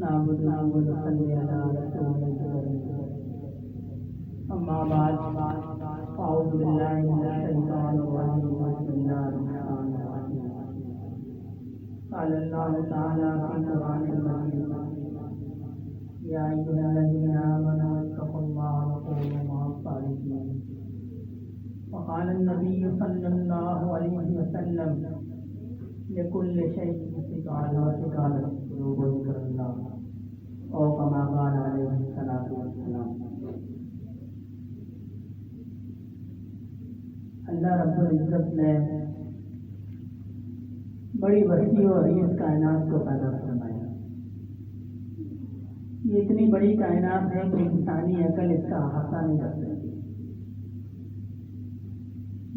نعبدنا ونصلي على رسول الله. أما بعد أعوذ بالله من الشيطان الرجيم. بسم الله الرحمن الرحيم. قال الله تعالى في القرآن المجيد: يا أيها الذين آمنوا اتقوا الله وكونوا مع الصادقين. وقال النبي صلى الله عليه وسلم: لكل شيء استقالة وسقالة قلوب ذكر الله، أو كما قال عليه الصلاة والسلام. اللہ رب العزت نے بڑی وسیع اور عریض کائنات کو پیدا فرمایا. یہ اتنی بڑی کائنات ہے کہ انسانی عقل اس کا احاطہ نہیں کر سکتی.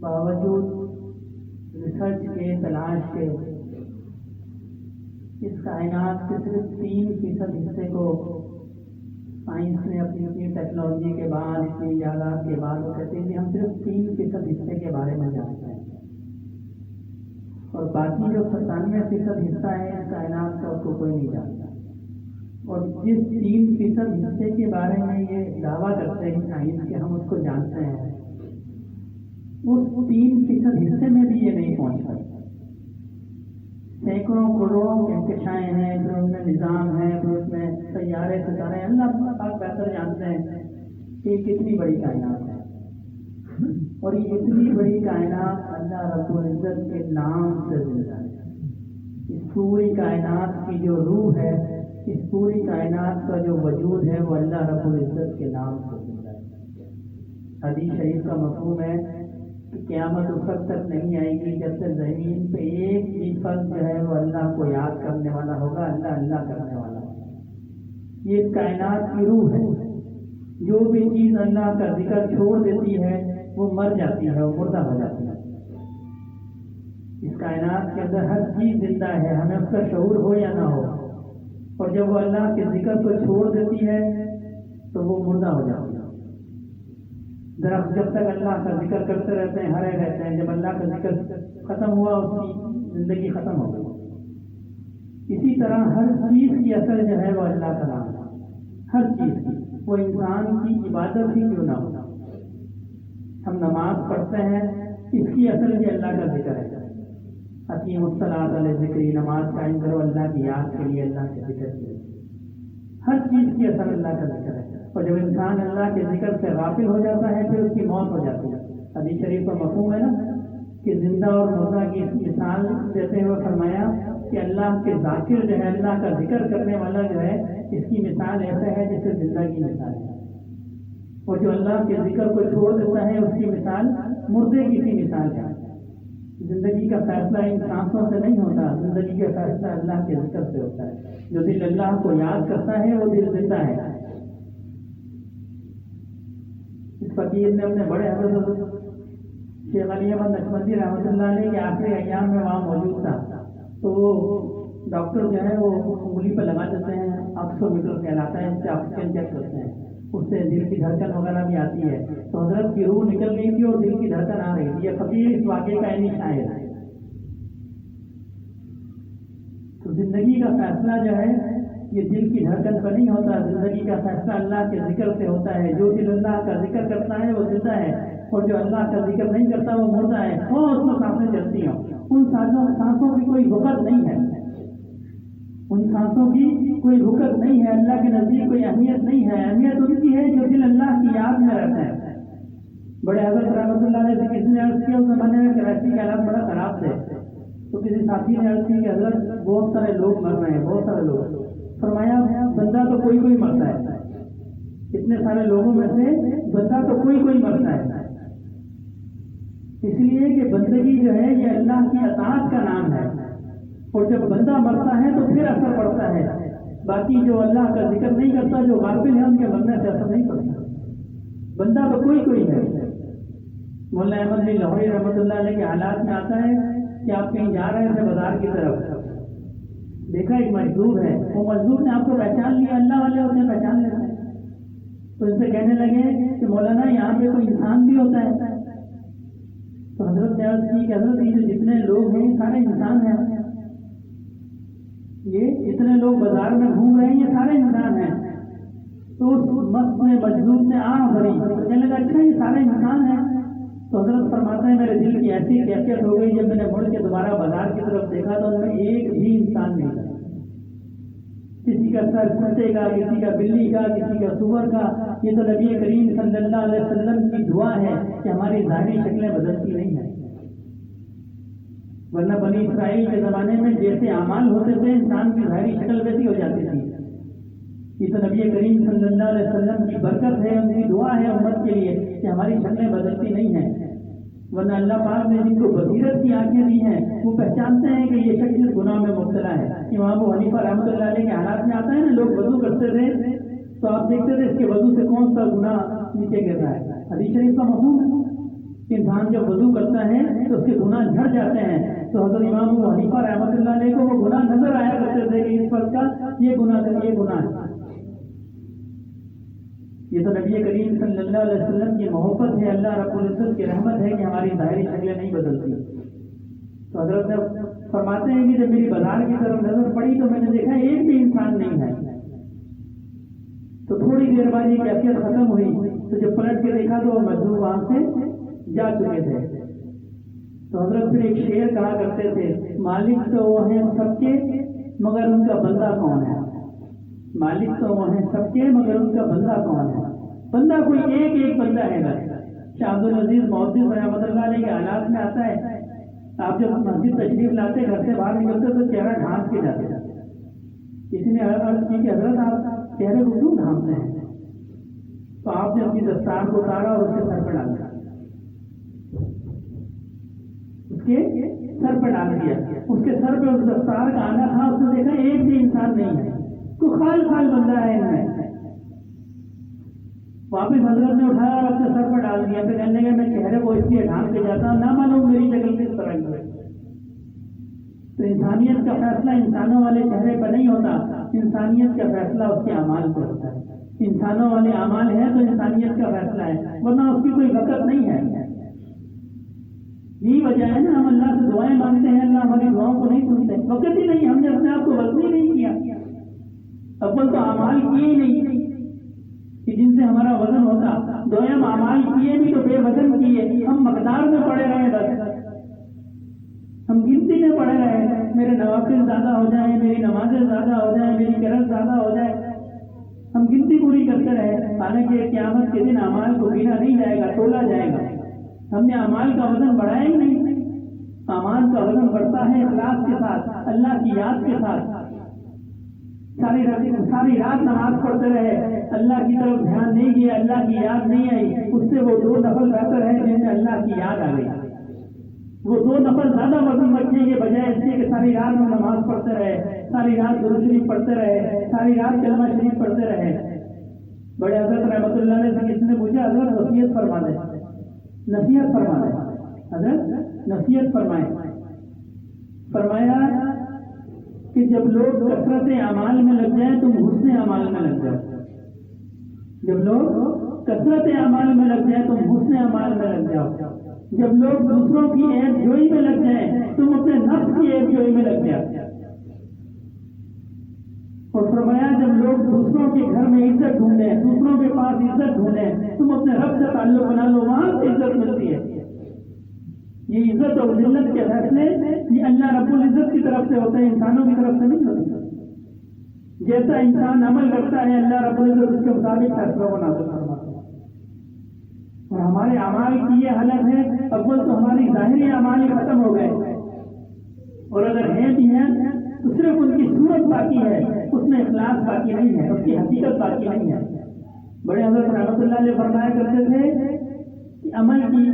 باوجود ریسرچ کے، تلاش کے، اس کائنات کے صرف 3% حصے کو سائنس نے اپنی ٹیکنالوجی کے بعد، اتنی ایجادات کے بعد وہ کہتے ہیں کہ ہم صرف 3% حصے کے بارے میں جانتے ہیں، اور باقی جو 97% حصہ ہے کائنات کا اس کو کوئی نہیں جانتا. اور جس 3% حصے کے بارے میں یہ دعویٰ کرتے ہیں سائنس کے ہم اس کو جانتے ہیں، اس 3% حصے میں بھی یہ نہیں پہنچ سکتا. سینکڑوں کروڑوں کہکشائیں ہیں، پھر ان میں نظام ہے، پھر اس میں سیارے ستارے. اللہ پاک بہتر جانتے ہیں کہ کتنی بڑی کائنات ہے، اور یہ اتنی بڑی کائنات اللہ رب العزت کے نام سے زندہ ہے. اس پوری کائنات کی جو روح ہے، اس پوری کائنات کا جو وجود ہے، وہ اللہ رب العزت کے نام سے زندہ ہے. حدیث شریف کا مفہوم ہے کہ قیامت اس وقت تک نہیں آئے گی جب تک زمین پہ ایک بھی فرد جو ہے وہ اللہ کو یاد کرنے والا ہوگا، اللہ اللہ کرنے والا ہوگا. یہ اس کائنات کی روح ہے. جو بھی چیز اللہ کا ذکر چھوڑ دیتی ہے وہ مر جاتی ہے، وہ مردہ ہو جاتی ہے. اس کائنات کے اندر ہر چیز زندہ ہے، ہمیں اس کا شعور ہو یا نہ ہو، اور جب وہ اللہ کے ذکر کو چھوڑ دیتی ہے تو وہ مردہ ہو جاتی ہے. درخت جب تک اللہ کا ذکر کرتے رہتے ہیں ہرے رہتے ہیں، جب اللہ کا ذکر ختم ہوا اس کی زندگی ختم ہو گئی. اسی طرح ہر چیز کی اثر جو ہے وہ اللہ کا نام ہے. ہر چیز کی، وہ انسان کی عبادت ہی کیوں نہ ہو. ہم نماز پڑھتے ہیں، اس کی اثر بھی اللہ کا ذکر ہے. اقیم الصلاۃ علی ذکری، نماز قائم کرو اللہ کی یاد کے لیے، اللہ کے ذکر کے لیے. ہر چیز کی اثر اللہ کا ذکر ہے. اور جب انسان اللہ کے ذکر سے غافل ہو جاتا ہے پھر اس کی موت ہو جاتی ہے. حدیث شریف کا مفہوم ہے نا کہ زندہ اور مردہ کی مثال دیتے ہوئے فرمایا کہ اللہ کے ذاکر جو ہے، اللہ کا ذکر کرنے والا جو ہے، اس کی مثال ایسا ہے جیسے زندہ کی مثال ہے. اور جو اللہ کے ذکر کو چھوڑ دیتا ہے اس کی مثال مردے کی سی مثال ہے. زندگی کا فیصلہ ان سانسوں سے نہیں ہوتا، زندگی کا فیصلہ اللہ کے ذکر سے ہوتا ہے. جو دل اللہ کو یاد کرتا ہے وہ دل زندہ ہے. اس فقیر نے اپنے بڑے حضرت شیخ علی احمد نقشبندی رحمۃ اللہ علیہ کے آخری ایام میں وہاں موجود تھا، تو وہ ڈاکٹر جو ہے وہ انگلی پہ لگا دیتے ہیں، آکسیمیٹر کہلاتا ہے، اس سے آکسیجن چیک کرتے ہیں، اس سے دل کی دھڑکن وغیرہ بھی آتی ہے. تو حضرت کی روح نکل گئی تھی اور دل کی دھڑکن آ رہی تھی. یہ فقیر اس واقعے کا عینی شاہد ہے. تو زندگی کا فیصلہ جو ہے یہ دل کی دھڑکن پر نہیں ہوتا، زندگی کا فیصلہ اللہ کے ذکر سے ہوتا ہے. جو دل اللہ کا ذکر کرتا ہے وہ زندہ ہے، اور جو اللہ کا ذکر نہیں کرتا وہ مردہ ہے. اور اس میں سانسیں چلتی ہیں، ان سانسوں کی کوئی وقت نہیں ہے، ان سانسوں کی کوئی وقت نہیں ہے. اللہ کے نزدیک کوئی اہمیت نہیں ہے. اہمیت ان کی ہے جو دل اللہ کی یاد میں رہتا ہے. بڑے حضرت رحمۃ اللہ علیہ سے کسی نے عرض کیا، اس زمانے میں کراچی کے حالات بڑا خراب تھے، تو کسی ساتھی نے عرض کی کہ حضرت بہت سارے لوگ مر رہے ہیں، بہت سارے لوگ. فرمایا بندہ تو کوئی کوئی مرتا ہے، اتنے سارے لوگوں میں سے بندہ تو کوئی کوئی مرتا ہے. اس لیے کہ بندگی جو ہے یہ اللہ کی اطاعت کا نام ہے، اور جب بندہ مرتا ہے تو پھر اثر پڑتا ہے. باقی جو اللہ کا ذکر نہیں کرتا، جو غافل ہے، ان کے مرنے سے اثر نہیں پڑتا. بندہ تو کوئی کوئی ہے. مولانا احمد علی لاہوری رحمۃ اللہ علیہ کے حالات میں آتا ہے کہ آپ کہیں جا رہے تھے بازار کی طرف، دیکھا ایک مزدور ہے، وہ مزدور نے آپ کو پہچان لیا، اللہ والے ہوتے ہیں پہچان لیتے ہیں. تو ان سے کہنے لگے کہ مولانا یہاں پہ کوئی انسان بھی ہوتا ہے. تو حضرت نے عرض کی کہ حضرت یہ جو جتنے لوگ ہیں سارے انسان ہیں، یہ جتنے لوگ بازار میں گھوم رہے ہیں یہ سارے انسان ہیں. تو اس مست میں مجذوب میں آنکھ بھری تو کہنے لگا اچھا یہ سارے انسان ہیں. تو حضرت فرماتے ہیں میرے دل کی ایسی کیفیت ہو گئی جب میں نے مڑ کے دوبارہ بازار کی طرف دیکھا تو ان میں ایک بھی انسان نہیں تھا. کسی کا سر کتے کا, کسی کا بلی کا, کسی کا سور کا. یہ تو نبی کریم صلی اللہ علیہ وسلم کی دعا ہے کہ ہماری ظاہری شکلیں بدلتی نہیں ہیں. ورنہ بنی اسرائیل کے زمانے میں جیسے اعمال ہوتے تھے انسان کی ظاہری شکل ویسی ہو جاتی تھی. یہ تو نبی کریم صلی اللہ علیہ وسلم کی برکت ہے, ان کی دعا ہے امت کے لیے کہ ہماری شکلیں بدلتی نہیں ہیں. ورنہ اللہ پاک نے جن کو بصیرت کی آنکھیں دی ہیں وہ پہچانتے ہیں کہ یہ شخص گناہ میں مبتلا ہے. امام ابو حنیفہ رحمۃ اللہ علیہ کے حالات میں آتا ہے نا, لوگ وضو کرتے تھے تو آپ دیکھتے تھے اس کے وضو سے کون سا گناہ نیچے گر رہا ہے. حدیث شریف کا مفہوم ہے کہ انسان جب وضو کرتا ہے تو اس کے گناہ جھڑ جاتے ہیں. تو حضرت امام ابو حنیفہ رحمۃ اللہ علیہ کو وہ گناہ نظر آیا کرتے تھے کہ اس فرد کا یہ گناہ ہے. یہ تو نبی کریم صلی اللہ علیہ وسلم کی محبت ہے, اللہ رب العزت کی رحمت ہے کہ ہماری ظاہری شکلیں نہیں بدلتی. تو حضرت فرماتے ہیں کہ جب میری بازار کی طرف نظر پڑی تو میں نے دیکھا ایک بھی انسان نہیں ہے. تو تھوڑی دیر بعد یہ کیفیت ختم ہوئی تو جب پلٹ کے دیکھا تو وہ مزدور وہاں سے جا چکے تھے. تو حضرت پھر ایک شعر کہا کرتے تھے, مالک تو وہ ہیں سب کے مگر ان کا بندہ کون ہے. مالک تو وہ ہیں سب کے مگر ان کا بندہ کون ہے. بندہ کوئی ایک بندہ ہے بس. شاہ عبد العزیز محدث رحمۃ اللہ علیہ کے حالات میں آتا ہے, آپ جب مسجد تشریف لاتے گھر سے باہر نکلتے تو چہرہ ڈھانپ کے جاتے. کسی نے عرض کی کہ حضرت آپ چہرے کو کیوں ڈھانپتے ہیں؟ تو آپ نے اپنی دستار کو اتارا اور اس کے سر پر ڈال دیا. اس کے سر پر ڈال دیا. اس کے سر پہ اس دستار کا آنا تھا. اس نے دیکھا ایک بھی انسان نہیں ہے, کوئی خال بندہ ہے ان میں. واپس حضرت نے اٹھایا اور اپنے سر پر ڈال دیا. پھر کہنے لگا میں چہرے کو اس لیے ڈھانپ کے جاتا ہوں, نہ معلوم میری شکل کس طرح کی ہے. تو انسانیت کا فیصلہ انسانوں والے چہرے پر نہیں ہوتا, انسانیت کا فیصلہ اس کے اعمال پر ہوتا ہے. انسانوں والے اعمال ہیں تو انسانیت کا فیصلہ ہے, ورنہ اس کی کوئی وقت نہیں ہے. یہی وجہ ہے نا ہم اللہ سے دعائیں مانگتے ہیں, اللہ ہماری دعاؤں کو نہیں سنتے. وقت ہی نہیں, ہم نے اپنے آپ کو وزن ہی نہیں کیا. اول تو اعمال کیے ہی نہیں کہ جن سے ہمارا وزن ہوتا. دویم اعمال کیے بھی تو بے وزن کیے. ہم مقدار میں پڑے رہے, بس ہم گنتی میں پڑے رہے. میرے نوافل زیادہ ہو جائیں, میری نمازیں زیادہ ہو جائیں, میری قرت زیادہ ہو جائے, ہم گنتی پوری کرتے رہے. حالانکہ قیامت کے دن اعمال کو گنا نہیں جائے گا, تولا جائے گا. ہم نے اعمال کا وزن بڑھایا ہی نہیں. اعمال کا وزن بڑھتا ہے اخلاص کے ساتھ, اللہ کی یاد کے ساتھ. ساری رات نماز پڑھتے رہے, اللہ کی طرف دھیان نہیں گیا, اللہ کی یاد نہیں آئی. اس سے وہ 2 نفل بہتر ہے جن میں اللہ کی یاد آ گئی. وہ 2 نفل زیادہ وزن رکھنے کے بجائے اس لیے کہ ساری رات میں نماز پڑھتے رہے, ساری رات درود شریف پڑھتے رہے, ساری رات کلمہ شریف پڑھتے رہے. بڑے حضرت رحمۃ اللہ علیہ سے کسی نے پوچھا, حضرت وصیت فرما دیں, نصیحت فرما دیں. حضرت نصیحت فرمائے. فرمایا کہ جب لوگ کثرت اعمال میں لگ جائیں تم حسن اعمال میں لگ جاؤ. جب لوگ کثرت اعمال میں لگ جائیں تم حسن اعمال میں لگ جاؤ. جب لوگ دوسروں کی عیب جوئی میں لگ جائیں تم اپنے نفس کی عیب جوئی میں لگ جاؤ. اور فرمایا جب لوگ دوسروں کے گھر میں عزت ڈھونڈیں, دوسروں کے پاس عزت ڈھونڈیں, تم اپنے رب سے تعلق بنا لو, وہاں سے عزت ملتی ہے. یہ عزت اور ذلت کے فیصلے یہ اللہ رب العزت کی طرف سے ہوتے ہیں, انسانوں کی طرف سے نہیں ہوتے. جیسا انسان عمل کرتا ہے اللہ رب العزت اس کے مطابق فیصلوں کو نافذ فرماتا ہے. اور ہمارے اعمال کی یہ حالت ہے, اول تو ہماری ظاہری اعمال ہی ختم ہو گئے, اور اگر ہیں بھی ہیں تو صرف ان کی صورت باقی ہے, اس میں اخلاص باقی نہیں ہے, اس کی حقیقت باقی نہیں ہے. بڑے حضرت رحمۃ اللہ علیہ فرمایا کرتے تھے کہ عمل کی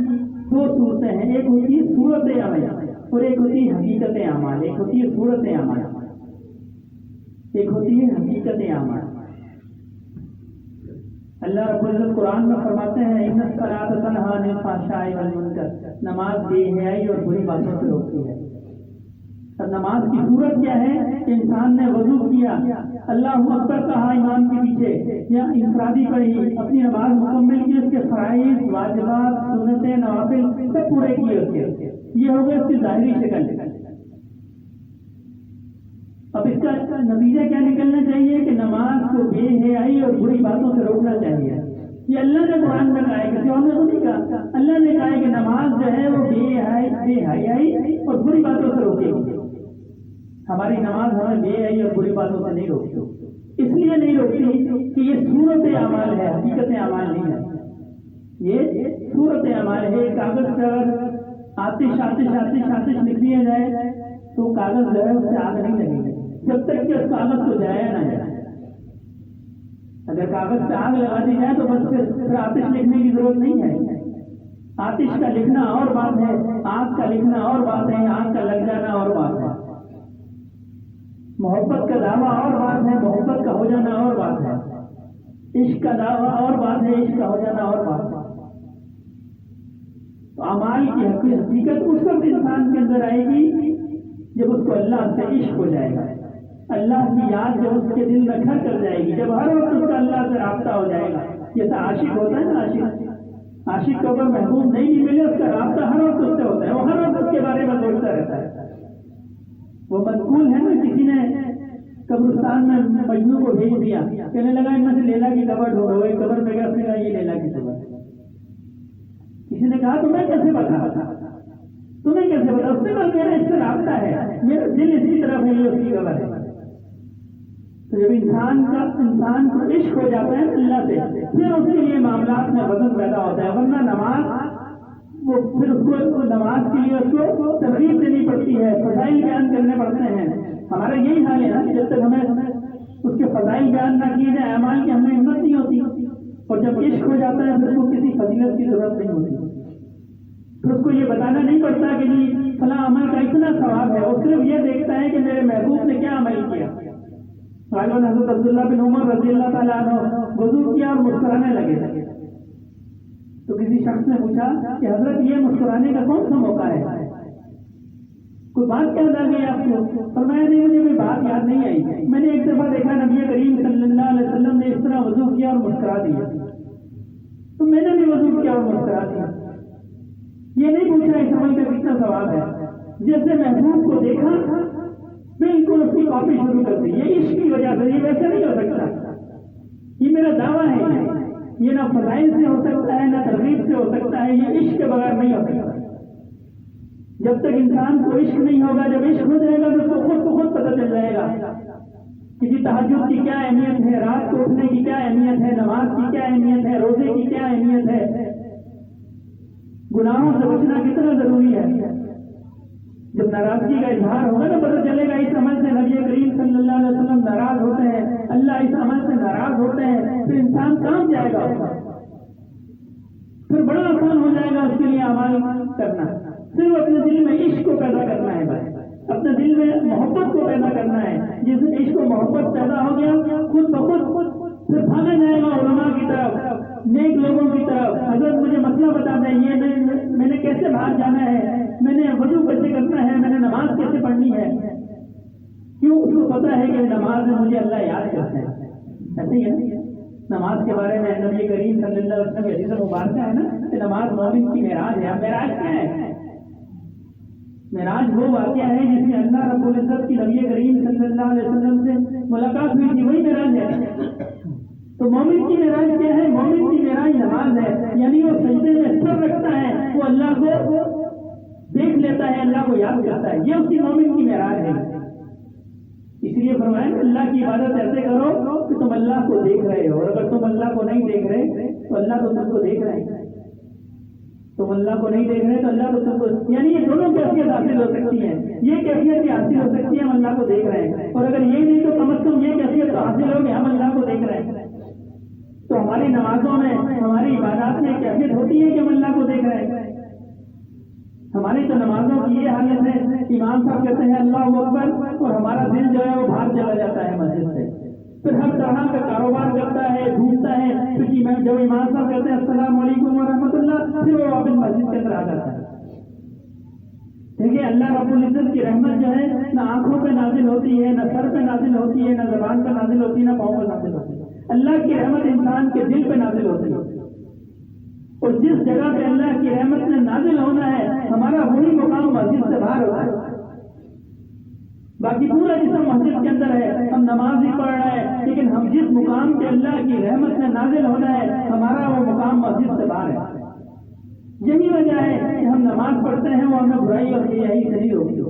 2 صورتیں ہیں, ایک ہوتی ہے صورت عمل اور ایک ہوتی ہے حقیقت اعمال. ایک ہوتی ہے صورت عمل, ایک ہوتی ہے حقیقت اعمال. اللہ رب العزت قرآن میں فرماتے ہیں ان الصلاۃ تنہی عن الفحشاء والمنکر, نماز بے حیائی اور بری باتوں سے روکتی ہے. اب نماز کی صورت کیا ہے کہ انسان نے وضو کیا, اللہ اکبر کہا امام کے پیچھے یا انفرادی پڑھی, اپنی نماز مکمل کی, اس کے فرائض واجبات سنتیں نوافل سب پورے کیے اس کے. یہ ہو گئے اس کی ظاہری شکل. اب اس کا نتیجہ کیا نکلنا چاہیے کہ نماز کو بے حیائی اور بری باتوں سے روکنا چاہیے. یہ اللہ نے قرآن میں کہا ہے, کسی اور نے تو نہیں کہا. اللہ نے کہا ہے کہ نماز جو ہے وہ بے حیائی اور بری باتوں سے روکے گی. ہماری نماز ہمیں بے حیائی اور بری باتوں سے نہیں روکتی. اس لیے نہیں روکتی کہ یہ صورت اعمال ہے, حقیقت اعمال نہیں ہے. یہ صورت اعمال ہے. کاغذ پر آتش آتش آتش آتش لکھ دیا جائے تو کاغذ جو ہے اس سے آگ نہیں لگے گی جب تک کہ اس کاغذ کو جلایا نہ جائے. اگر کاغذ پہ آگ لگا دی جائے تو بس پھر آتش لکھنے کی ضرورت نہیں ہے. آتش کا لکھنا اور بات ہے, آگ کا لکھنا اور بات ہے, آگ کا لگ جانا اور بات ہے. محبت کا دعویٰ اور بات ہے, محبت کا ہو جانا اور بات ہے. عشق کا دعویٰ اور بات ہے, عشق کا ہو جانا اور بات ہے. تو اعمال کی حقیقت اس وقت انسان کے اندر آئے گی جب اس کو اللہ سے عشق ہو جائے گا. اللہ کی یاد جب اس کے دل میں گھر کر جائے گی, جب ہر وقت اس کا اللہ سے رابطہ ہو جائے گا. جیسا عاشق ہوتا ہے نا, عاشق کو اگر محبوب نہیں ملے اس کا رابطہ ہر وقت اس سے ہوتا ہے, وہ ہر وقت اس کے بارے میں سوچتا رہتا ہے. وہ منقول ہے نا, کسی نے قبرستان میں مجنوں کو بھیج دیا, کہنے لگا ان میں سے لیلا کی قبر ڈھونڈو. ایک قبر پہ گیا, اس نے کہا یہ لیلا کی قبر. کسی نے کہا تمہیں کیسے بتا, تمہیں کیسے بتا؟ اس نے کہا میرا اس سے رابطہ ہے, میرا دل اسی طرف ہے, یہ اس کی قبر ہے. تو جب انسان کو عشق ہو جاتا ہے اللہ سے, پھر اس کے لیے معاملات میں وزن پیدا ہوتا ہے. ورنہ نماز وہ پھر اس کو نماز کے لیے اس کو ترغیب دینی پڑتی ہے, فضائل بیان کرنے پڑتے ہیں. ہمارا یہی حال ہے نا, جب تک ہمیں اس کے فضائل بیان نہ کیے جائے اعمال کی ہمیں ہمت نہیں ہوتی. اور جب عشق ہو جاتا ہے پھر اس کو کسی فضیلت کی ضرورت نہیں ہوتی. پھر اس کو یہ بتانا نہیں پڑتا کہ جی فلاں عمل کا اتنا ثواب ہے. وہ صرف یہ دیکھتا ہے کہ میرے محبوب نے کیا عمل کیا. غالباً حضرت عبداللہ بن عمر رضی اللہ تعالیٰ عنہ وضو کیا اور مسکرانے لگے تھے. تو کسی شخص نے پوچھا کہ حضرت یہ مسکرانے کا کون سا موقع ہے, کوئی بات یاد آ گئی آپ کو؟ فرمایا نہیں, مجھے کوئی بات یاد نہیں آئی. میں نے ایک دفعہ دیکھا نبی کریم صلی اللہ علیہ وسلم نے اس طرح وضو کیا اور مسکرا دیا, تو میں نے بھی وضو کیا اور مسکرا دیا. یہ نہیں پوچھا اس عمل کا کتنا ثواب ہے. جیسے محبوب کو دیکھا بالکل اس کی کاپی شروع کر دی. یہ عشق کی وجہ سے, یہ ویسے نہیں ہو سکتا. یہ میرا دعویٰ ہے, یہ نہ فضائل سے ہو سکتا ہے نہ ترغیب سے ہو سکتا ہے. یہ عشق کے بغیر نہیں ہو سکتا. جب تک انسان کو عشق نہیں ہوگا, جب عشق ہو جائے گا تو اس کو خود کو خود پتہ چل جائے گا کہ تہجد کی کیا اہمیت ہے, رات کو اٹھنے کی کیا اہمیت ہے, نماز کی کیا اہمیت ہے, روزے کی کیا اہمیت ہے, گناہوں سے بچنا کتنا ضروری ہے. جب ناراضگی کا اظہار ہوگا نا پتہ چلے گا اس عمل سے نبی کریم صلی اللہ علیہ وسلم ناراض ہوتے ہیں, اللہ اس عمل سے ناراض ہوتے ہیں. پھر انسان کام جائے گا, پھر بڑا آسان ہو جائے گا اس کے لیے اعمال کرنا. صرف اپنے دل میں عشق کو پیدا کرنا ہے, بس اپنے دل میں محبت کو پیدا کرنا ہے. جس دن عشق و محبت پیدا ہو گیا خود بخود پھر بھاگا جائے گا علماء کی طرف, نیک لوگوں کی طرف. حضرت مجھے مسئلہ بتا دیں, یہ میں نے کیسے باہر جانا ہے, میں نے وضو کیسے کرنا ہے, میں نے نماز کیسے پڑھنی ہے. کیوں؟ اس کو پتا ہے کہ نماز میں مجھے اللہ یاد کرتا ہے. ایسے ہی ہے نماز کے بارے میں نبی کریم صلی اللہ علیہ وسلم کی حدیث مبارکہ ہے نا کہ نماز مومن کی معراج ہے. معراج کیا ہے؟ معراج وہ واقعہ ہے جس میں اللہ رب العزت کی نبی کریم صلی اللہ علیہ وسلم سے ملاقات ہوئی تھی, وہی معراج ہے. تو مومن کی معراج کیا ہے؟ مومن کی معراج نماز ہے. یعنی وہ سجدے میں سر رکھتا ہے, وہ اللہ کو دیکھ لیتا ہے, اللہ کو یاد کرتا ہے. یہ اس کی مومن کی معراج ہے. اس لیے فرمایا اللہ کی عبادت ایسے کرو کہ تم اللہ کو دیکھ رہے ہو, اور اگر تم اللہ کو نہیں دیکھ رہے تو اللہ تو تم کو دیکھ رہے ہیں. تم اللہ کو نہیں دیکھ رہے تو اللہ تو تم کو, یعنی یہ دونوں کیفیت حاصل ہو سکتی ہیں. یہ کیفیت بھی حاصل ہو سکتی ہے ہم اللہ کو دیکھ رہے ہیں, اور اگر یہ نہیں تو کم از کم یہ کیفیت تو حاصل ہو کہ ہم اللہ کو دیکھ رہے ہیں. تو ہماری نمازوں میں, ہماری عبادات میں کیفیت ہوتی ہے کہ ہم اللہ کو دیکھ رہے ہیں. ہماری تو نمازوں کی یہ حالت ہے, امام صاحب کہتے ہیں اللہ اکبر, اور ہمارا دل جو ہے وہ باہر چلا جاتا ہے مسجد سے. پھر ہر طرح کا کاروبار کرتا ہے, ڈھونڈتا ہے. پھر جب امام صاحب کہتے ہیں السلام علیکم ورحمۃ اللہ, پھر وہ واپس مسجد کے اندر آ جاتا ہے. دیکھیے اللہ رب العزت کی رحمت جو ہے نہ آنکھوں پہ نازل ہوتی ہے, نہ سر پہ نازل ہوتی ہے, نہ زبان پہ نازل ہوتی ہے, نہ پاؤں پہ نازل ہوتی ہے. اللہ کی رحمت انسان کے دل پہ نازل ہوتی ہے. اور جس جگہ پہ اللہ کی رحمت نے نازل ہونا ہے, ہمارا وہی مقام مسجد سے باہر ہوتا ہے. باقی پورا جسم مسجد کے اندر ہے، ہم نماز بھی پڑھ رہے ہیں، لیکن ہم جس مقام کے اللہ کی رحمت میں نازل ہونا ہے ہمارا وہ مقام مسجد سے باہر ہے۔ یہی وجہ ہے کہ ہم نماز پڑھتے ہیں وہ ہمیں برائی اور یہی صحیح ہوگی۔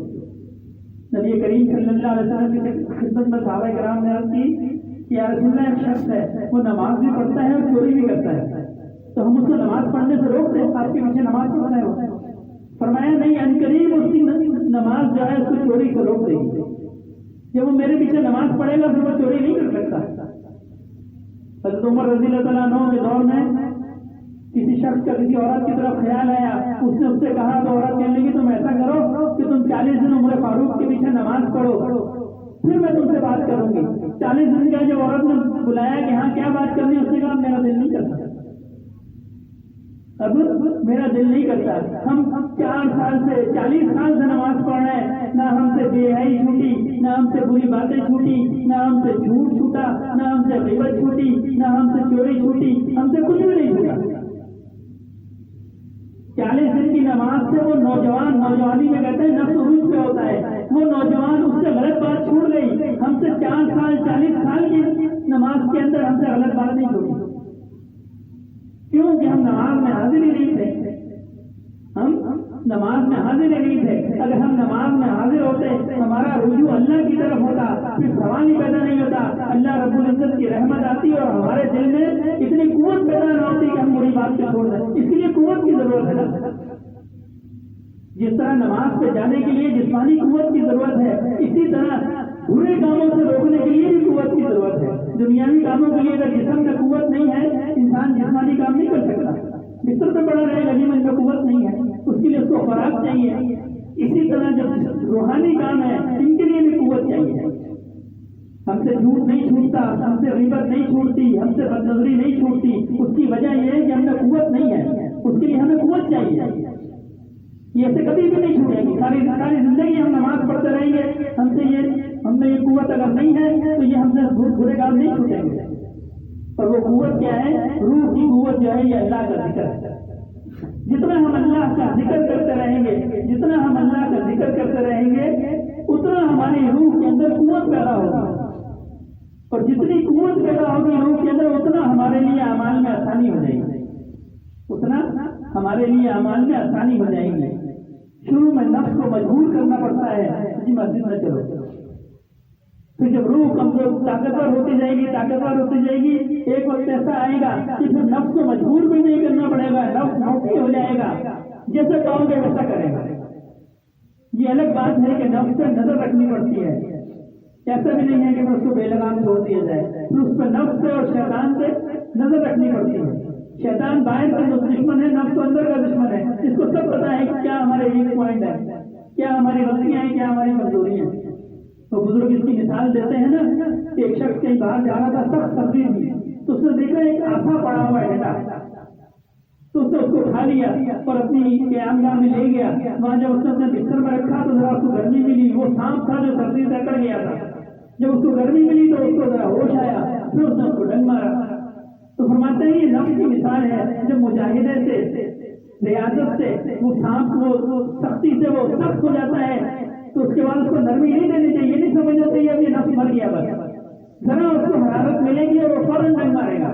نبی کریم صلی اللہ علیہ وسلم کی خدمت میں صحابہ کرام نے عرض کی کہ یا رسول اللہ، ایک شخص ہے وہ نماز بھی پڑھتا ہے اور چوری بھی کرتا ہے، تو ہم اس کو نماز پڑھنے سے روکتے ہیں؟ آپ کے پیچھے نماز پڑھنا ہے وہ؟ فرمایا نہیں، ان قریب اس کی نماز جو ہے اس کو چوری سے روک دے گی۔ جب وہ میرے پیچھے نماز پڑھے گا پھر وہ چوری نہیں کر سکتا۔ حضرت عمر رضی اللہ تعالیٰ عنہ کے دور میں کسی شخص کا کسی عورت کی طرف خیال آیا، اس نے اس سے کہا تو عورت کہنے لگی تم ایسا کرو کہ تم 40 دن عمر فاروق کے پیچھے نماز پڑھو، پھر میں تم سے بات کروں گی۔ 40 دن کا جب عورت نے بلایا کہ ہاں کیا بات کرنی ہے، اس نے کہا میرا دل نہیں کرتا، اب میرا دل نہیں کرتا۔ ہم 4 سال سے 40 سال سے نماز پڑھ رہے ہیں، نہ ہم سے بے حیائی چھوٹی، نہ ہم سے بری باتیں چھوٹی، نہ ہم سے جھوٹ چھوٹا، نہ ہم سے غیبت چھوٹی، نہ ہم سے چوری چھوٹی، ہم سے کچھ بھی نہیں چھوٹا۔ 40 دن کی نماز سے وہ نوجوان، نوجوانی میں کہتے ہیں نفس عروج پہ ہوتا ہے، وہ نوجوان اس سے غلط بات چھوٹ گئی۔ ہم سے 4 سال 40 سال کی نماز کے اندر ہم سے غلط بات نہیں چھوٹی، کیوں کہ ہم نماز میں حاضر ہی نہیں تھے، ہم نماز میں حاضر ہی نہیں تھے۔ اگر ہم نماز میں حاضر ہوتے، ہمارا رجوع اللہ کی طرف ہوتا، پھر سوال ہی پیدا نہیں ہوتا، اللہ رب العزت کی رحمت آتی اور ہمارے دل میں اتنی قوت پیدا نہ ہوتی کہ ہم بری بات کو چھوڑ دیں۔ اس کے لیے قوت کی ضرورت ہے نا، جس طرح نماز پہ جانے کے لیے جسمانی قوت کی ضرورت ہے، اسی طرح برے کاموں سے روکنے کے لیے بھی قوت کی ضرورت ہے۔ دنیاوی کاموں کے لیے اگر جسم میں قوت نہیں ہے، انسان جسمانی کام نہیں کر سکتا، بستر پہ پڑا رہے گا لیکن ان میں قوت نہیں ہے، اس کے لیے اس کو خوراک چاہیے۔ اسی طرح جب روحانی کام ہے ان کے لیے بھی قوت چاہیے۔ ہم سے جھوٹ نہیں چھوٹتا، ہم سے غیبت نہیں چھوٹتی، ہم سے بد نظری نہیں چھوٹتی، اس کی وجہ یہ ہے کہ ہم میں قوت نہیں ہے، اس کے لیے ہمیں قوت چاہیے۔ یہ ایسے کبھی بھی نہیں چھوٹے گی، ساری زندگی ہم نماز پڑھتے رہیں گے، ہم میں یہ قوت اگر نہیں ہے تو یہ ہم سے برے کام نہیں چھوٹیں گے۔ اور وہ قوت کیا ہے؟ روح کی قوت جو ہے یہ اللہ کا ذکر ہے۔ جتنا ہم اللہ کا ذکر کرتے رہیں گے، جتنا ہم اللہ کا ذکر کرتے رہیں گے، اتنا ہماری روح کے اندر قوت پیدا ہوگی، اور جتنی قوت پیدا ہوگی روح کے اندر اتنا ہمارے لیے اعمال میں آسانی ہو جائے گی، اتنا ہمارے لیے اعمال میں آسانی ہو جائے گی۔ شروع میں نفس کو مجبور کرنا پڑتا ہے جی مسجد میں چلو، پھر جب روح کمزور طاقتور ہوتی جائے گی، طاقتور ہوتی جائے گی، ایک وقت ایسا آئے گا کہ پھر نفس کو مجبور بھی نہیں کرنا پڑے گا، نفس موقع ہو جائے گا، جیسے کہو گے ویسا کرے گا۔ یہ الگ بات ہے کہ نفس پہ نظر رکھنی پڑتی ہے، ایسا بھی نہیں ہے کہ اس کو بے لگام چھوڑ دیا جائے، پھر اس پہ نفس سے اور شیطان سے نظر رکھنی پڑتی ہے۔ شیطان باہر کا جو دشمن ہے، نفس اندر کا دشمن ہے، اس کو سب پتا ہے کہ کیا ہمارے ویک پوائنٹ ہے، کیا ہماری غلطیاں ہیں، کیا ہماری کمزوریاں ہیں۔ تو بزرگ اس کی مثال دیتے ہیں نا کہ ایک شخص کہیں باہر جا رہا تھا، سخت سردی تھی، تو اس نے دیکھا ایک آسا پڑا ہوا ہے ڈنڈا، تو اس نے اس کو اٹھا لیا اور اپنی قیامگاہ میں لے گیا۔ وہاں جب اس نے اپنے بستر میں رکھا تو ذرا اس کو گرمی ملی، وہ سانپ تھا جو سردی سے اکڑ گیا تھا، جب اس کو گرمی ملی تو اس کو ذرا ہوش آیا، پھر اس نے اس کو ڈنگ مارا۔ تو فرماتے ہیں یہ نفس کی مثال ہے، جب مجاہدے سے، ریاضت سے وہ سانپ کو سختی سے وہ سخت ہو جاتا ہے تو اس کے بعد اس کو نرمی نہیں دینی چاہیے، نہیں سمجھنا چاہیے اب یہ نفس مر گیا، بس ذرا اس کو حرارت ملے گی اور وہ فوراً ڈنگ مارے گا۔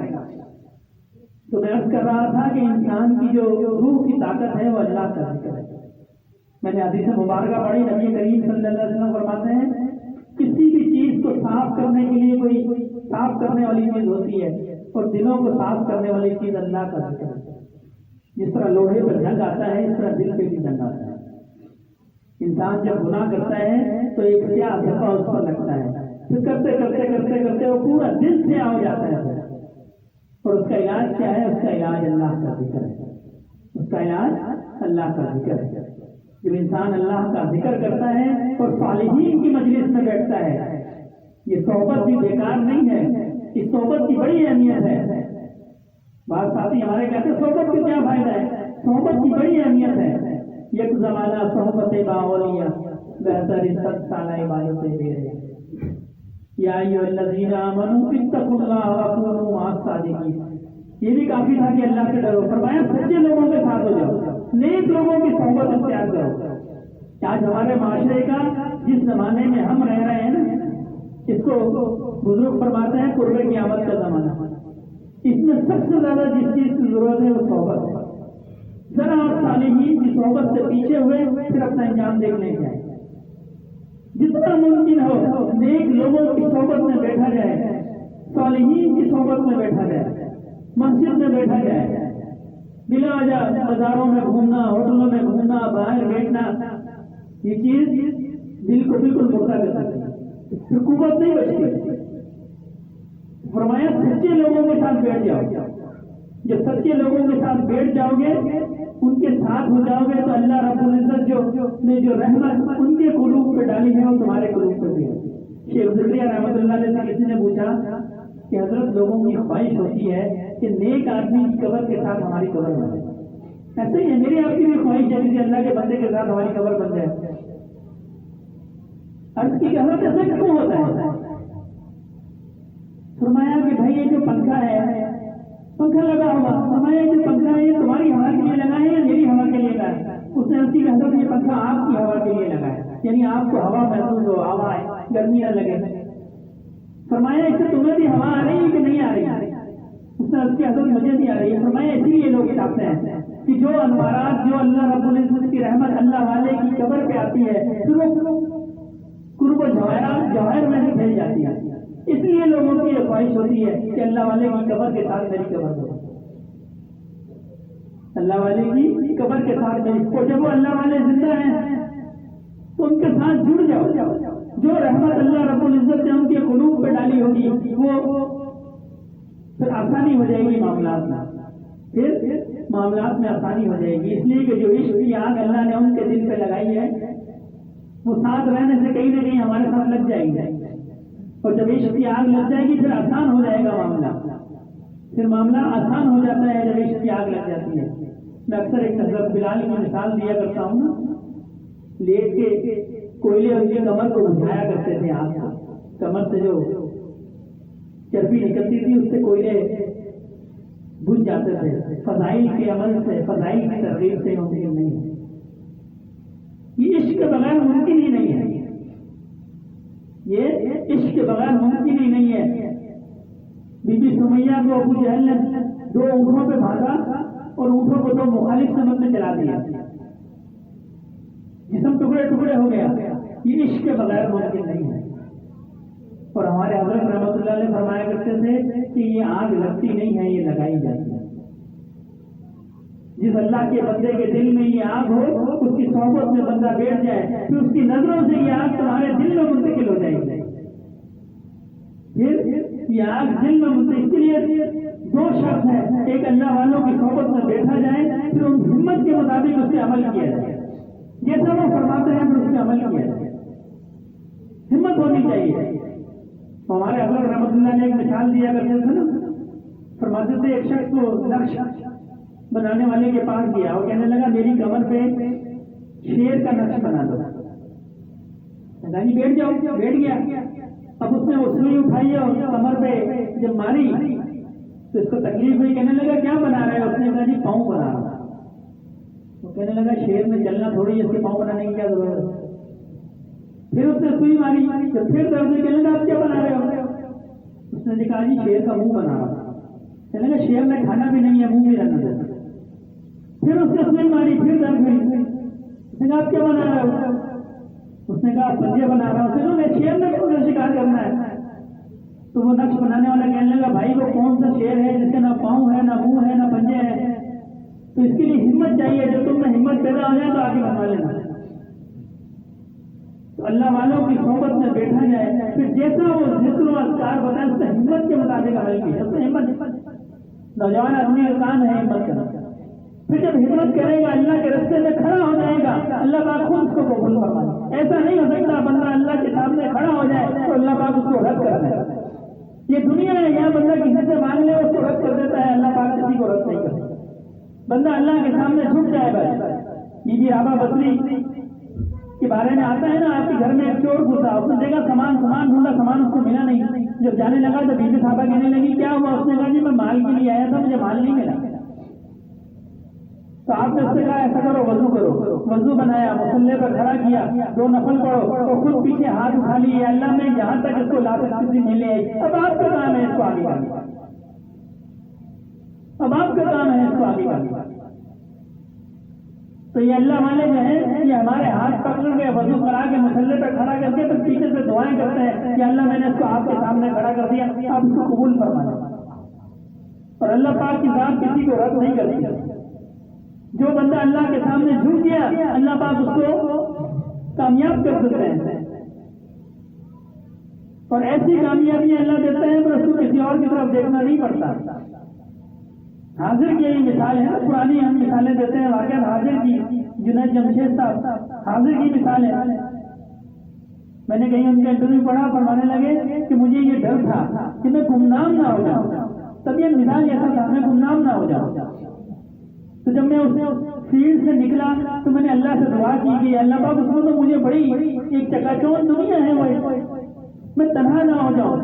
تو میں عرض کر رہا تھا کہ انسان کی جو روح کی طاقت ہے وہ اللہ کا ذکر ہے۔ میں نے حدیث مبارکہ پڑھی، نبی کریم صلی اللہ علیہ وسلم فرماتے ہیں کسی بھی چیز کو صاف کرنے کے لیے کوئی صاف کرنے والی چیز ہوتی ہے، اور دلوں کو صاف کرنے والی چیز اللہ کا ذکر ہے۔ جس طرح لوہے پر جنگ آتا ہے، اس طرح دل پہ بھی جنگ آتا ہے۔ انسان جب گناہ کرتا ہے تو ایک کیا دھبا اس پر لگتا ہے، پھر کرتے کرتے کرتے کرتے وہ پورا دل سے ہو جاتا ہے، اور اس کا علاج کیا ہے؟ اس کا علاج اللہ کا ذکر ہے، اس کا علاج اللہ کا ذکر ہے۔ جب انسان اللہ کا ذکر کرتا ہے اور صالحین کی مجلس میں بیٹھتا ہے، یہ صحبت بھی بیکار نہیں ہے، اس صحبت کی بڑی اہمیت ہے۔ بعض ساتھی ہمارے کہتے ہیں صحبت کا کیا فائدہ ہے؟ صحبت کی بڑی اہمیت ہے۔ یک زمانہ صحبت باولیہ بہتر 7 سالہ عبادت میرے، یا ایھا الذین آمنوا اتقوا اللہ وکونوا مع الصادقین۔ یہ بھی کافی تھا کہ اللہ سے ڈرو، فرمایا سچے لوگوں کے ساتھ ہو جاؤ، نیک لوگوں کی صحبت اختیار کرو۔ آج ہمارے معاشرے کا جس زمانے میں ہم رہ رہے ہیں نا، اس کو بزرگ فرماتے ہیں قرب قیامت کا زمانہ. اس میں سب سے زیادہ جس چیز کی ضرورت ہے وہ صحبت ہے. ذرا آپ صالحین کی صحبت سے پیچھے ہوئے پھر اپنا انجام دیکھنے جائیں. جتنا ممکن ہو نیک لوگوں کی صحبت میں بیٹھا جائے، صالحین کی صحبت میں بیٹھا جائے، مسجد میں بیٹھا جائے. بلا وجہ بازاروں میں گھومنا، ہوٹلوں میں گھومنا، باہر بیٹھنا، یہ چیز دل کو بالکل مردہ کر سکتی ہے، حکومت نہیں بچتی. فرمایا سچے لوگوں کے ساتھ بیٹھ جاؤ. جب سچے لوگوں کے ساتھ بیٹھ جاؤ گے، ان کے ساتھ ہو جاؤ گے، تو اللہ رب العزت نے جو رحمت ان کے قلوب پہ ڈالی ہے وہ تمہارے قلوب پہ بھی ہے. شیخ زکریا رحمۃ اللہ علیہ سے کسی نے پوچھا کہ حضرت لوگوں کی خواہش ہوتی ہے کہ نیک آدمی کی قبر کے ساتھ ہماری قبر بن جائے. ایسے ہی ہے میری آپ کی بھی خواہش ہے کہ اللہ کے بندے کے ساتھ ہماری قبر بن جائے. عرض کی حضرت ایسا کیوں ہوتا ہے؟ فرمایا کہ بھائی یہ جو پنکھا ہے، پنکھا لگا ہوا، فرمایا جو پنکھا ہے یہ تمہاری ہوا کے لیے لگا ہے یا میری ہوا کے لیے لگا ہے؟ اس نے عرض کی حضرت یہ پنکھا آپ کی ہوا کے لیے لگا ہے، یعنی آپ کو ہوا محسوس ہو، ہوا ہے، گرمی نہ لگے. فرمایا اس سے تمہیں بھی ہوا آ رہی ہے کہ نہیں آ رہی ہے؟ اس نے عرض کی حضرت مجھے بھی آ رہی ہے. فرمایا اسی لیے لوگ چاہتے ہیں کہ جو انوارات جو اللہ رب العزت کی رحمت اللہ والے کی قبر پہ آتی ہے پھر وہ قرب و جواہر میں سے پھیل جاتی ہے. اس لیے لوگوں کی یہ خواہش ہوتی ہے کہ اللہ والے کی قبر کے ساتھ میری قبر ہو، اللہ والے کی قبر کے ساتھ میری. اور جب وہ اللہ والے زندہ ہیں تو ان کے ساتھ جڑ جاؤ. جو رحمت اللہ رب العزت نے ان کے قلوب پہ ڈالی ہوگی وہ پھر آسانی ہو جائے گی معاملات میں، پھر معاملات میں آسانی ہو جائے گی. اس لیے کہ جو عشق کی آگ اللہ نے ان کے دل پہ لگائی ہے وہ ساتھ رہنے سے کہیں نہ کہیں ہمارے ساتھ لگ جائے گی. اور جب عشق کی آگ لگ جائے گی پھر آسان ہو جائے گا معاملہ. پھر معاملہ آسان ہو جاتا ہے جب عشق کی آگ لگ جاتی ہے. میں اکثر ایک حضرت بلال کی مثال دیا کرتا ہوں نا، لیٹ کے کوئلے ان کی کمر کو بجھایا کرتے تھے. آپ کمر سے جو چربی نکلتی تھی اس سے کوئلے بجھ جاتے تھے. فضائل کے عمل سے، فضائل کی ترغیب سے ممکن نہیں ہے. یہ عشق کے بغیر ممکن ہی نہیں ہے. یہ عشق کے بغیر ممکن ہی نہیں ہے. بی بی سمیہ کو ابو جہل نے 2 اونٹوں پہ بھاگا اور اونٹوں کو 2 مخالف سمت میں چلا دیا، جسم ٹکڑے ٹکڑے ہو گیا. یہ عشق کے بغیر ممکن نہیں ہے. اور ہمارے حضرت رحمۃ اللہ علیہ فرمایا کرتے تھے کہ یہ آگ لگتی نہیں ہے، یہ لگائی جاتی ہے. جس اللہ کے بندے کے دل میں یہ آگ ہو، اس کی صحبت میں بندہ بیٹھ جائے، پھر اس کی نظروں سے یہ آگ تمہارے دل میں منتقل ہو جائے گی. پھر یہ آگ دل میں منتقل. اس کے لیے 2 شرط ہیں. ایک اللہ والوں کی صحبت میں بیٹھا جائے، پھر ان ہمت کے مطابق اس سے عمل کیا جائے. جیسا وہ فرماتے ہیں پھر اس پہ عمل کیا جائے. ہمت ہونی چاہیے. ہمارے حضرت رحمۃ اللہ نے ایک مثال دیا کرتے تھے نا، فرماتے تھے ایک شخص کو نقش بنانے والے کے پاس گیا، وہ کہنے لگا میری کمر پہ شیر کا نقش بنا دو. جی بیٹھ جاؤ. بیٹھ گیا. اب اس نے وہ سوئی اٹھائی اور کمر پہ جب ماری تو اس کو تکلیف ہوئی. کہنے لگا کیا بنا رہے ہو؟ اس نے کہا جی پاؤں بنا رہا. وہ کہنے لگا شیر میں چلنا تھوڑی ہے، اس کے پاؤں بنانے کی کیا ضرورت ہے؟ پھر اس نے سوئی ماری تو پھر درد نے. کہنے لگا آپ کیا بنا رہے ہو؟ اس نے کہا جی شیر کا منہ بنا رہا. کہنے لگا شیر میں کھانا بھی نہیں ہے، منہ بھی رہنا ہے. پھر اس نے سوئی ماری، پھر درد ہوئی. اس نے کہا آپ کیا بنا رہے ہو؟ اس نے کہا پنجے بنا رہا ہوں. میں شیر میں کون سا شکار کرنا ہے؟ تو وہ نقش بنانے والا کہنے لگا بھائی وہ کون سا شیر ہے جس کے نہ پاؤں ہے، نہ منہ ہے، نہ پنجے ہیں؟ تو اس کے لیے ہمت چاہیے. جب تم میں ہمت پیدا ہو جائے تو آگے بنا لینا. تو اللہ والوں کی صحبت میں بیٹھا جائے، پھر جیسا وہ ذکر و اذکار بتائے اس سے ہمت کے مطابق عمل کی. اس سے ہمت نوجوان آدمی کا کام ہے ہمت کرنا. پھر جب ہمت کرے گا اللہ کے رستے میں کھڑا ہو جائے گا، اللہ پاک خود اس کو قبول فرمائے. ایسا نہیں ہو سکتا بندہ اللہ کے سامنے کھڑا ہو جائے تو اللہ پاک اس کو رد کر دے. یہ دنیا ہے، یہاں بندہ کسی سے مانگ لے اس کو رد کر دیتا ہے. اللہ پاک کسی کو رد نہیں کرتا. بندہ اللہ کے سامنے جھک جائے گا. بی بی رابعہ بصری کے بارے میں آتا ہے نا، آپ کے گھر میں ایک چور گھسا، اس نے دیکھا سامان ڈھونڈا، سامان اس کو ملا نہیں. جب جانے لگا تو بی بی صاحبہ کہنے لگی کیا ہوا؟ اس نے کہا جی میں مال کے لیے آیا تھا، مجھے مال نہیں ملا. تو آپ نے اس سے کہا ایسا کرو وضو کرو، وضو بنایا، مصلے پر کھڑا کیا، 2 نفل پڑھو، اور خود پیچھے ہاتھ اٹھا لیے، اللہ میں جہاں تک اس کو لا سکتی نہیں لے آئی، اب آپ کا کام ہے اس کو آگے کرنا، اب آپ کا کام ہے اس کو آگے کرنا۔ تو یہ اللہ والے جو ہیں یہ ہمارے ہاتھ پکڑ کے وضو کرا کے مصلے پہ کھڑا کر کے پھر پیچھے سے دعائیں کرتے ہیں کہ اللہ میں نے اس کو آپ کے سامنے کھڑا کر دیا، آپ اس کو قبول فرمائیں۔ اور اللہ پاک کی ذات کسی کو رد نہیں کرتی، جو بندہ اللہ کے سامنے جھک گیا اللہ پاک اس کو کامیاب کر دیتے ہیں، اور ایسی کامیابی اللہ دیتے ہیں پر اس کو کسی اور کی طرف دیکھنا نہیں پڑتا۔ حاضر کی یہی مثال ہے، پرانی ہم مثالیں دیتے ہیں، واقعہ حاضر کی، جنید جمشید صاحب حاضر کی مثال ہے۔ میں نے کہیں ان کا انٹرویو پڑھا، فرمانے لگے کہ مجھے یہ ڈر تھا کہ میں گمنام نہ ہو جاؤں، تب یہ مثال ایسا تھا میں گمنام نہ ہو جاؤں۔ تو جب میں اس فیلڈ سے نکلا تو میں نے اللہ سے دعا کی کہ اللہ پاک اس میں تو مجھے بڑی ایک چکا چوند دنیا ہے، وہ میں تنہا نہ ہو جاؤں۔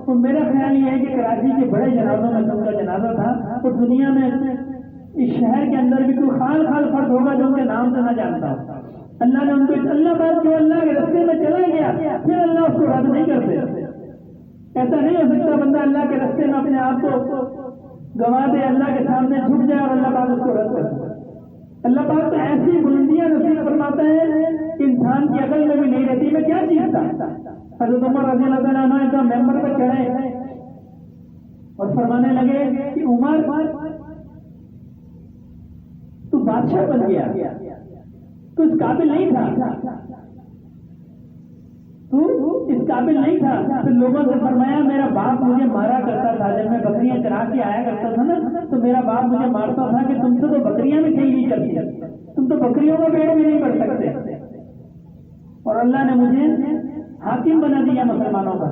تو میرا خیال یہ ہے کہ کراچی کے بڑے جنازوں میں ان کا جنازہ تھا، اور دنیا میں اس شہر کے اندر بھی کوئی خال فرد ہوگا جو ان کے نام سے نہ جانتا ہو۔ اللہ نے ان کو اللہ پاک جو اللہ کے راستے میں چلا گیا پھر اللہ اس کو رد نہیں کرتے۔ ایسا نہیں ہو سکتا بندہ اللہ کے راستے میں اپنے آپ کو گوا دے، اللہ کے سامنے جھک جائے اور اللہ پاک اس کو رد کر دے۔ اللہ پاک تو ایسی بلندیاں نصیب فرماتا ہے کہ انسان کی عقل میں بھی نہیں رہتی میں کیا چیز تھا۔ حضرت عمر رضی اللہ تعالیٰ عنہ کا ممبر پر چڑھے اور فرمانے لگے کہ عمر تو بادشاہ بن گیا، تو اس قابل نہیں تھا، تو اس قابل نہیں تھا۔ پھر لوگوں سے فرمایا میرا باپ مجھے مارا کرتا تھا، جب میں بکریاں چرا کے آیا کرتا تھا نا تو میرا باپ مجھے مارتا تھا کہ تم سے تو بکریاں بھی صحیح نہیں چلتی، تم تو بکریوں کا پیٹ بھی نہیں کر سکتے، اور اللہ نے مجھے حاکم بنا دیا مسلمانوں کا۔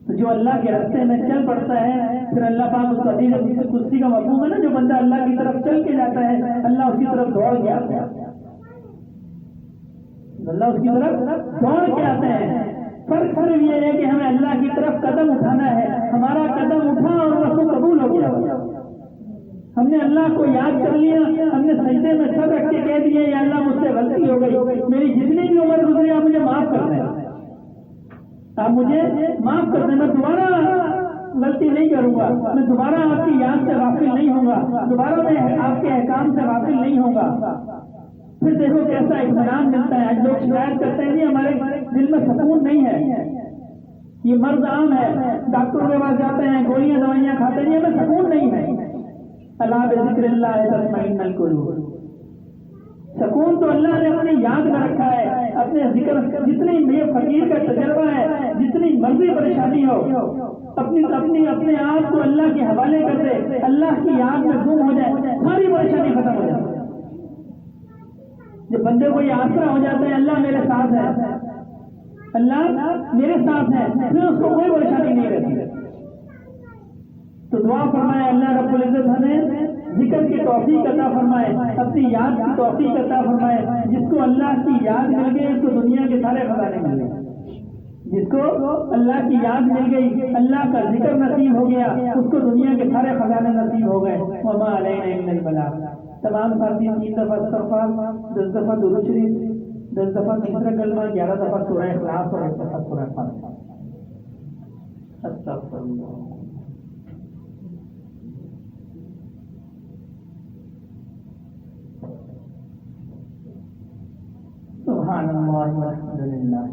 تو جو اللہ کے راستے میں چل پڑتا ہے پھر اللہ پاک اس حدیث قدسی کا مفہوم ہے نا، جو بندہ اللہ کی طرف چل کے جاتا ہے اللہ اس کی طرف دوڑ کے آتا ہے، اللہ اس کی طرف دوڑ کے آتے ہیں۔ فرق صرف یہ ہے کہ ہمیں اللہ کی طرف قدم اٹھانا ہے، ہمارا قدم اٹھا اور وہ قبول ہو گیا، ہم نے اللہ کو یاد کر لیا، ہم نے سجدے میں سر رکھ کے کہہ دیا یا اللہ مجھ سے غلطی ہو گئی، میری جتنی بھی عمر گزری آپ مجھے معاف کر دیں، آپ مجھے معاف کر دیں، میں دوبارہ غلطی نہیں کروں گا، میں دوبارہ آپ کی یاد سے غافل نہیں ہوں گا، دوبارہ میں آپ کے احکام سے غافل نہیں ہوں گا۔ پھر دیکھو کیسا اطمینان ملتا ہے۔ آج لوگ شکایت کرتے ہیں جی ہمارے دل میں سکون نہیں ہے، یہ مرض عام ہے، ڈاکٹروں کے پاس جاتے ہیں، گولیاں دوائیاں کھاتے ہیں، ہمیں سکون نہیں ہے۔ اللہ بذکر اللہ تطمئن القلوب، سکون تو اللہ نے اپنی یاد میں رکھا ہے، اپنے ذکر، جتنی یہ فقیر کا تجربہ ہے، جتنی مرضی پریشانی ہو اپنے آپ کو اللہ کے حوالے کر دے، اللہ کی یاد میں گم ہو جائے، ساری پریشانی ختم ہو جائے۔ جب بندے کو یہ آسرا ہو جاتا ہے اللہ میرے ساتھ ہے، اللہ میرے ساتھ ہے، پھر اس کو کوئی پریشانی نہیں رہتی۔ تو دعا فرمائے اللہ رب العزت ہمیں ذکر کی توفیق عطا فرمائے، اپنی یاد کی توفیق عطا فرمائے۔ جس کو اللہ کی یاد مل گئی اس کو دنیا کے سارے خزانے مل گئے، جس کو اللہ کی یاد مل گئی، اللہ کا ذکر نصیب ہو گیا، اس کو دنیا کے سارے خزانے نصیب ہو گئے۔ وما علینا الا البلاغ۔ تمام ساتھی 3 دفعہ استغفار، 10 دفعہ درود شریف، 10 دفعہ تیسرا کلمہ، 11 دفعہ سورہ اخلاص اور 1 دفعہ سورہ فاتحہ۔ استغفر اللہ۔ سبحان اللہ والحمد للہ۔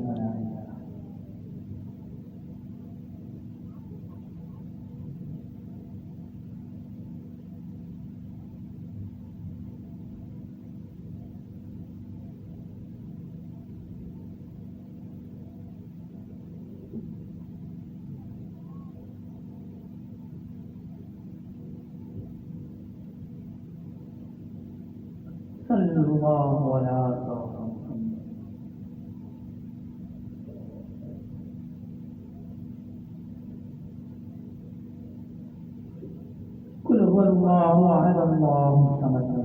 صلی اللہ علیہ وسلم۔ قل هو اللہ احد اللہ الصمد۔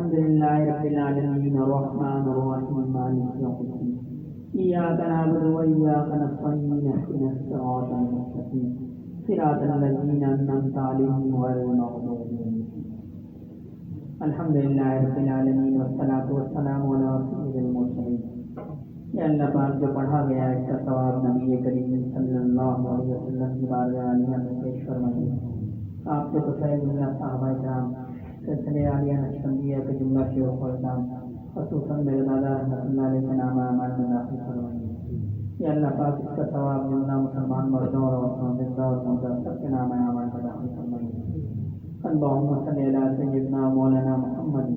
الحمد لله رب العالمين الرحمن الرحيم مالك يوم الدين إياك نعبد وإياك نستعين اهدنا الصراط المستقيم صراط الذين أنعمت عليهم غير المغضوب عليهم. الحمد لله رب العالمين والصلاة والسلام على سيد المرسلين. یہ اللہ پاک جو پڑھا گیا ہے اس کا ثواب نبی کریم صلی اللہ علیہ وسلم کی بارگاہ عالیہ میں پیش فرمائیے. آپ سے کچھ ہے جملہ صحابہ کرام سلسلے عالیہ نقشبندیہ کے جملہ شیوخ الاسلام خصوصاً میرے دادا رحمۃ اللہ علیہ کے نام اعمال میں داخل فرمائیے. یہ اللہ پاک اس کا ثواب جملہ مسلمان مردوں اور عورتوں زندہ اور مردہ سب کے نام اعمال میں داخل فرمائیے. اللهم صل على سيدنا مولانا محمد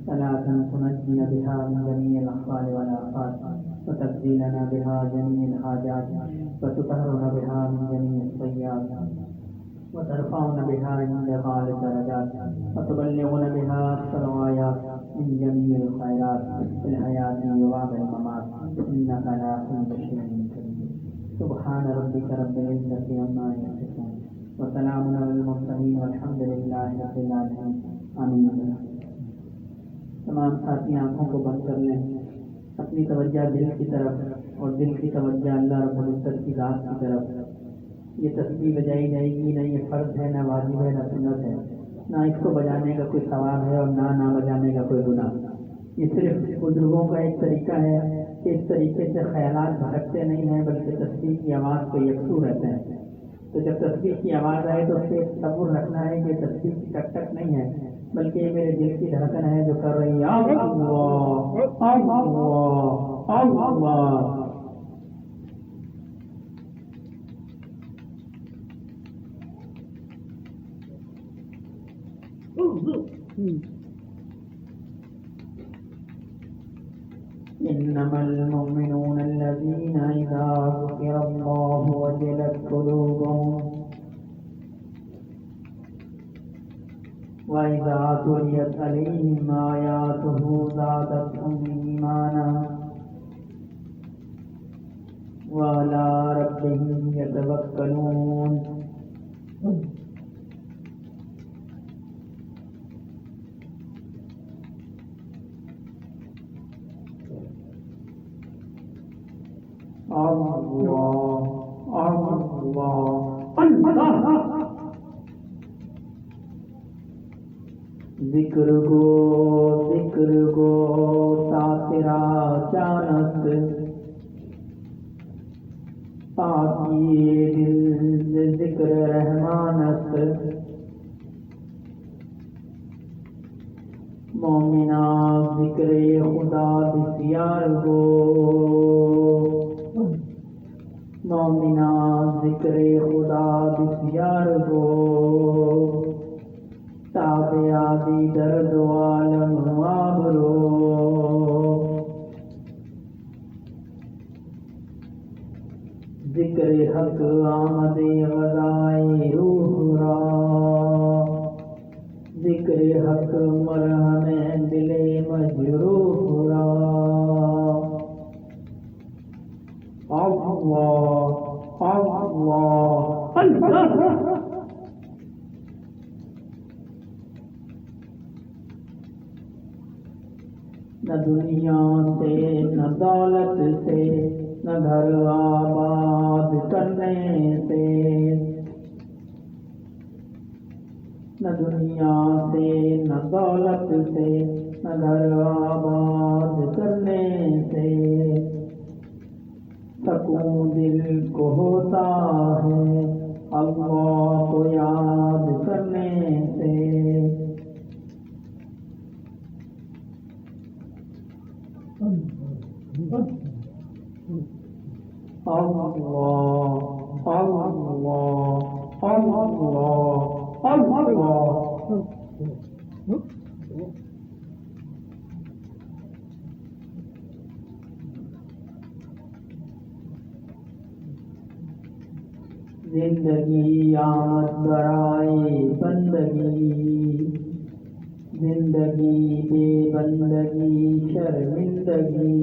صلاة تنجينا بها من جميع الأخطار والآفات وتبديلنا بها جميع الحاجات وتطهرنا بها من جميع السيئات وترفعنا بها عند غال الدرجات وتبلغنا بها أكثر الغايات من جميع الخيرات في الحياة وبعد الممات إنك على كل شيء قدير. سبحان ربك رب العزة عما يصفون وسلام على المرسلين والحمد لله رب العالمين. آمین. تمام ساتھی آنکھوں کو بند کر لیں، اپنی توجہ دل کی طرف اور دل کی توجہ اللہ رب العزت کی ذات کی طرف. یہ تسبیح بجائی جائے گی، نہ یہ فرض ہے، نہ واجب ہے، نہ سنت ہے، نہ اس کو بجانے کا کوئی ثواب ہے اور نہ بجانے کا کوئی گناہ. یہ صرف بزرگوں کا ایک طریقہ ہے کہ اس طریقے سے خیالات بھٹکتے نہیں ہیں بلکہ تسبیح کی آواز پہ یکسو رہتے ہیں. تو جب تسبیح کی آواز آئے تو اس سے تصور رکھنا ہے کہ تسبیح کی ٹک ٹک نہیں ہے بلکہ یہ میرے دل کی دھڑکن ہے جو کر رہی ہے اللہ اللہ اللہ. إنما المؤمنون الذين إذا ذكر الله وجلت قلوبهم وإذا تليت عليهم آياته زادتهم إيمانا وعلى ربهم يتوكلون. ذکر گو ساترا جانت پاکی دل ذکر رحمانت مومنا ذکر خدا بسیار گو مومنا ذکر خدا بسیار گو تابعی درد عالم آبرو ذکر حق آمد غذائی روح را ذکر حق مرہم دل مجروح را. اللہ اللہ اللہ. نہ دنیا سے نہ دولت سے نہ گھر آباد کرنے سے نہ دنیا سے نہ دولت سے نہ گھر آباد کرنے سے سکون دل کو ہوتا ہے اللہ کو یاد کرنے سے. اللہ اللہ اللہ اللہ. زندگی آمد برائے بندگی زندگی بے بندگی شرمندگی.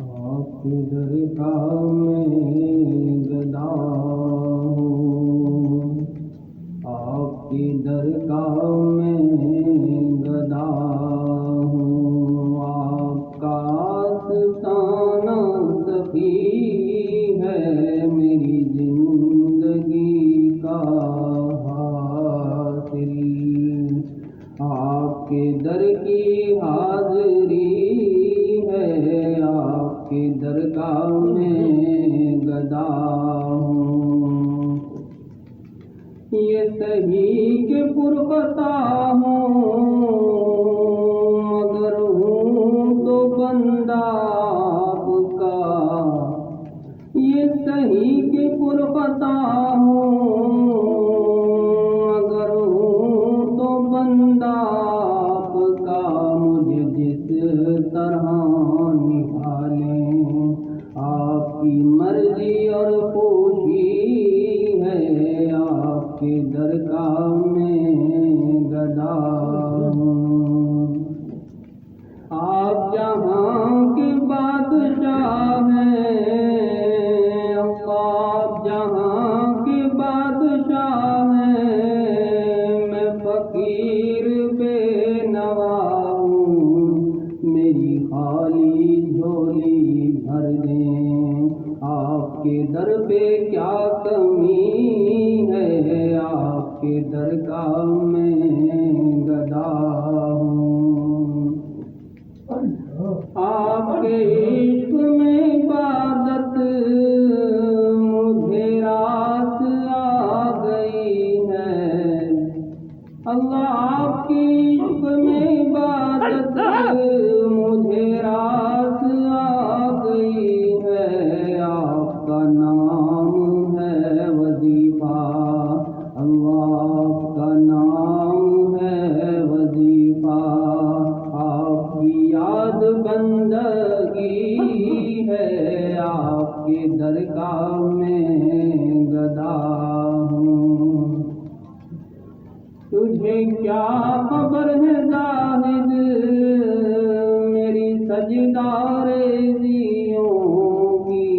آپ کی درگاہ میں گدا ہوں، آپ کی درگاہ میں گدا ہوں، آپ کا آستانہ سخی ہے میری زندگی کا حاصل، آپ کے در کی حاضری ہے، آپ کے درگاہ میں گدا ہوں، یہ سہی کہ پرخطا ہوں مگر ہوں تو بندہ آپ کا، یہ سہی کہ پرخطا ہوں مگر ہوں تو بندہ آپ کا، مجھے جس طرح نبھالیں آپ کی مرضی اور خوشی ہے، آپ کے درگاہ میں گدا ہوں، آپ جہاں کے بادشاہ ہیں، آپ جہاں کے بادشاہ ہیں، میں فقیر بے نوا ہوں، میری خالی جھولی بھر دیں، آپ کے در پہ کیا کمی ہے، آپ کے درگاہ میں گدا ہوں، آپ کے عشق میں عبادت مجھے رات آ گئی ہے، اللہ آپ کے عشق میں عبادت مجھے رات آ گئی ہے، آپ کا نام ہے وظیفہ، اللہ آپ کا نام ہے وظیفہ، آپ کی یاد بندگی ہے، آپ کے درگاہ میں گدا ہوں، تجھے کیا خبر ہے زاہد میری سجدہ ریزیوں کی،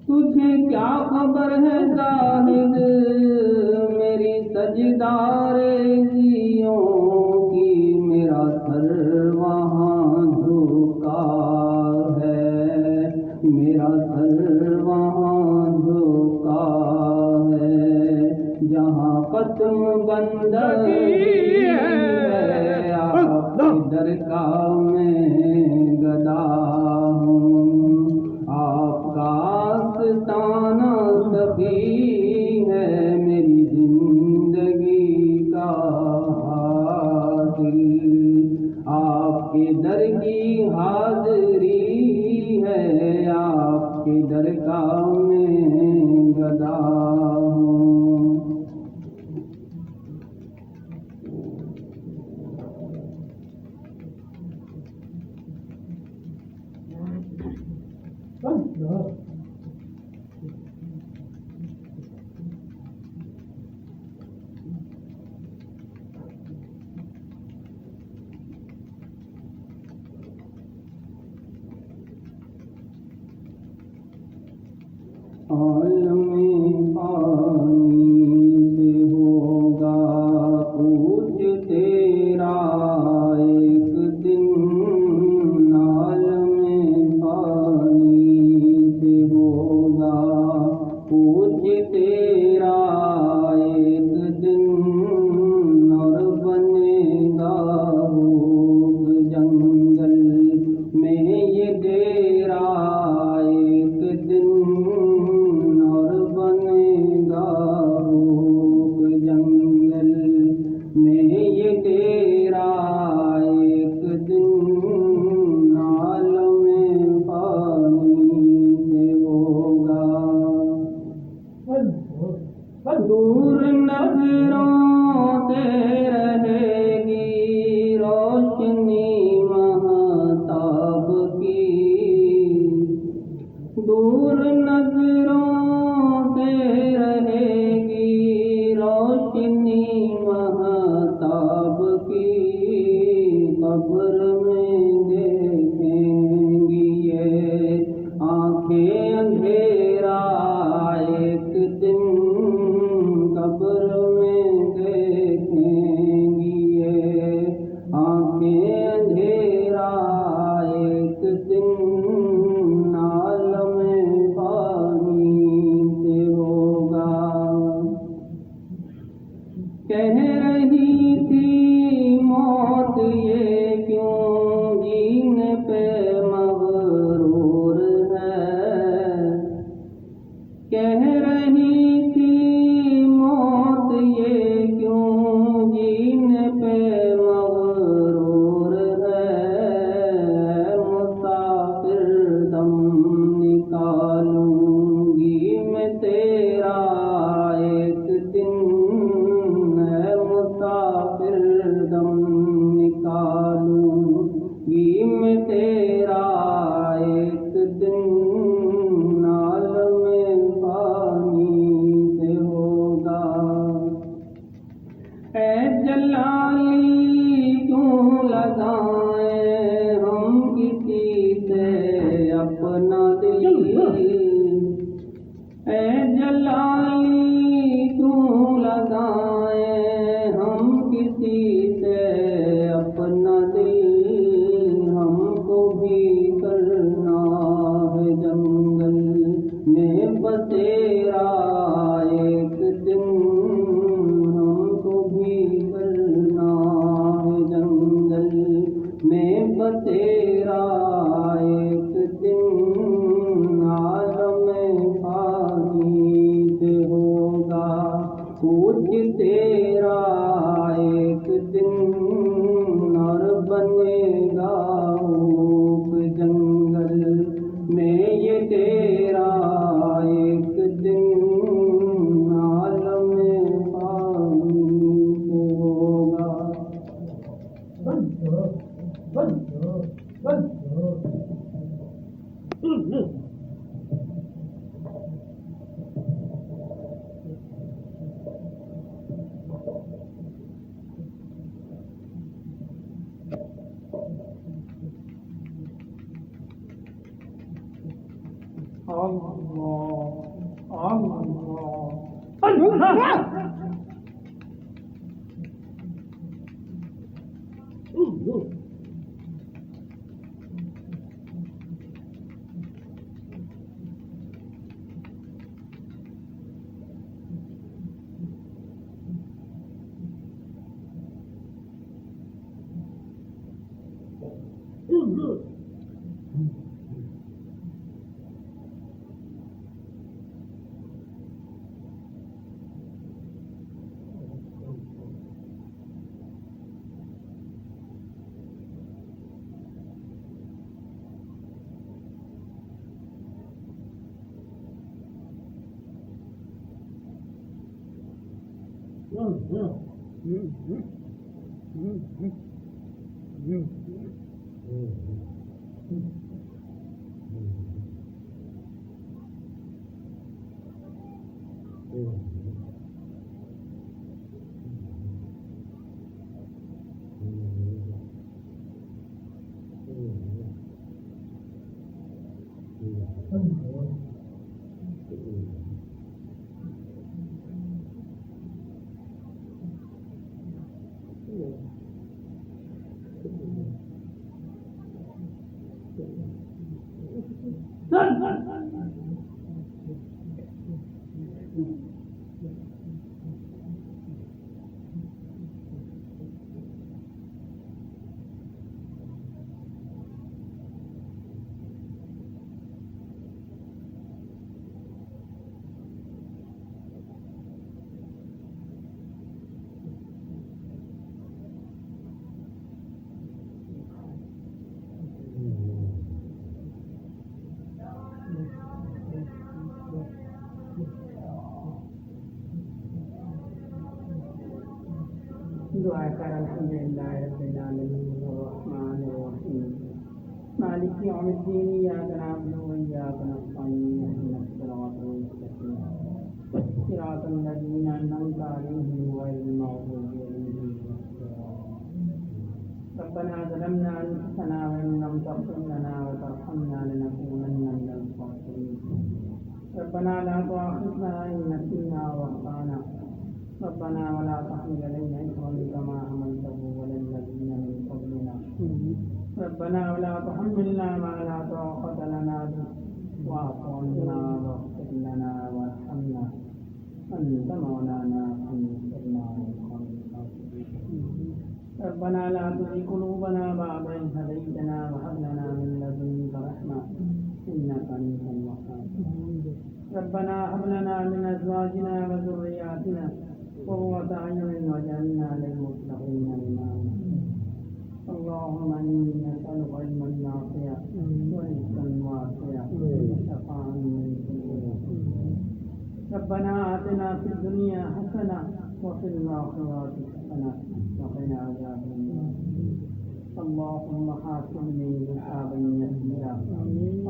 تجھے کیا خبر ہے زاہد میری سجدہ ریزیوں کی، میرا سر وہاں جھکا ہے، میرا سر وہاں جھکا ہے، جہاں ختم بندگی ہے، آپ کی درگاہ میں گدا ہوں، آپ کا آستانہ سخی ہے میری زندگی کا حاصل، آپ کے در کی حاضری ہے، آپ کے درگاہ میں گدا ہوں، عالم پانی سے ہوگا کچھ تیرا ایک دن، عالم پانی سے ہوگا کچھ تیرا ایک دن، اور بنے گا روپ جنگل میں یہ ڈیرا ایک دن، دور نظروں سے رہے گی روشنی مہتاب کی، دور نظروں سے رہے گی روشنی مہتاب کہہ رہی تھی موت یہ کیوں جینے پہ مغرور ہے، کہہ رہی تھی موت یہ کیوں جینے پہ مغرور ہے، مسافر دم نکالوں گی میں تیرا ایک دن، مسافر دم نکالوں گی میں تیرا ایک دن، عالم فانی سے ہوگا۔ اے جلالی کیوں لگائیں ہم کسی سے اپنا دل، اے جلالی کیوں لگائیں ہم کسی سے اپنا دل، ہم کو بھی کرنا ہے جنگل میں بسیرا ایک دن، ہم کو بھی کرنا ہے جنگل میں بسیرا ایک دن، عالم فانی سے ہوگا کچھ تیرا ایک دن، اور بنے گا اوپ جنگل میں یہ تیرا ایک دن، عالم فانی سے ہوگا۔ دعا کر الحمدللہ رب العالمین الرحمن الرحیم مالک یوم الدین ایاک نعبد و ایاک نستعین اهدنا الصراط المستقیم صراط الذین انعمت علیہم غیر المغضوب علیہم ولا الضالین ربنا ظلمنا انفسنا وان لم تغفر لنا وترحمنا لنكونن من الخاسرین ربنا لا تؤاخذنا ان نسینا واخطانا ربنا ولا تحمل علينا إصرا كما حملته على الذين من قبلنا ربنا ولا تحملنا ما لا طاقة لنا به واعف عنا واغفر لنا وارحمنا أنت مولانا فانصرنا على القوم ربنا لا تزغ قلوبنا بعد إذ هديتنا وهب لنا من لدنك رحمة إنك أنت الوهاب ربنا هب لنا من أزواجنا وذرياتنا قرة أعين واجعلنا للمتقين إماما اللهم إني أسألك علما نافعا ورزقا واسعا وشفاعا من كل داء ربنا آتنا في الدنيا حسنة وفي الآخرة حسنة وقنا عذاب النار اللهم حاسبني حسابا يسيرا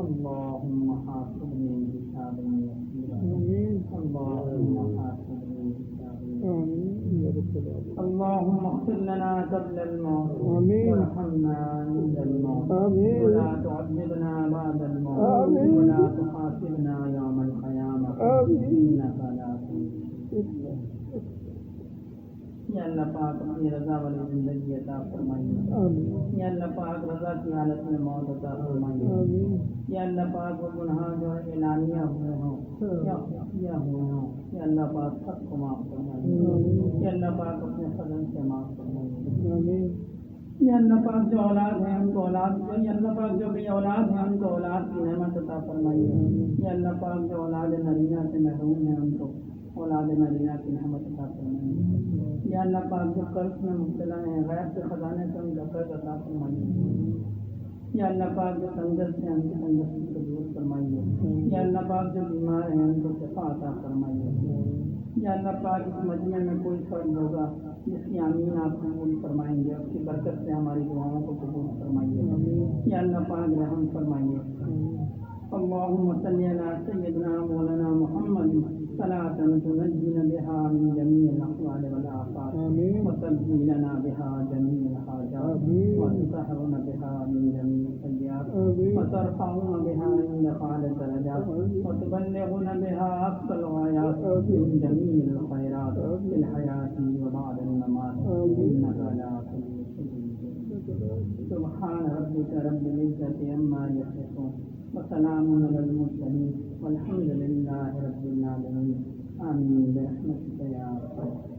اللهم حاسبني حسابا يسيرا اللهم حاسبني حسابا يسيرا اللهم اغفر لنا قبل الموت وارحمنا عند الموت ولا تعذبنا بعد الموت ولا تحاسبنا يوم القيامة إنك لا تنسى یا اللہ پاک اپنی رضا والی زندگی عطا فرمائیے یا اللہ پاک رضا کی حالت میں موت عطا فرمائیے یا اللہ پاک وہ گناہ جو اعلانیہ ہوئے ہوں یا خفیہ ہوئے ہوں یا اللہ پاک سب کو معاف فرمائیے یا اللہ پاک اپنے فضل سے معاف فرمائیے یا اللہ پاک جو اولاد ہیں ان کو اولاد یا اللہ پاک جو بھی اولاد ہیں ان کو اولاد کی نعمت عطا فرمائیے یا اللہ پاک جو اولاد نرینہ سے محروم ہیں ان کو اولاد نرینہ کی نعمت عطا فرمائیے یا اللہ پاک جو قرض میں مبتلا ہیں غیب کے خزانے سے ان کا قرض عطا فرمائیے یا اللہ پاک جو تندرست ہیں ان کی تندرستی کو دور فرمائیے یا اللہ پاک جو بیمار ہیں ان کو شفا عطا فرمائیے یا اللہ پاک اس مجمع میں کوئی فرد ہوگا جس کی آمین آپ قبول فرمائیں گے اس کی برکت سے ہماری دعاؤں کو قبول فرمائیے یا اللہ پاک رحم فرمائیے اللهم صل على سيدنا مولانا محمد صلاة تنجينا بها من جميع الأحوال والآفات وتبديلنا بها جميع الحاجات وتسهرنا بها من جميع السيئات وترفعنا بها عندك على الدرجات وتبلغنا بها أقصى الغايات من جميع الخيرات في الحياة وبعد الممات إنك على كل شيء سبحان ربك رب العزة عما يصفون وسلام على المرسلين والحمد لله رب العالمين آمين برحمتك يا رب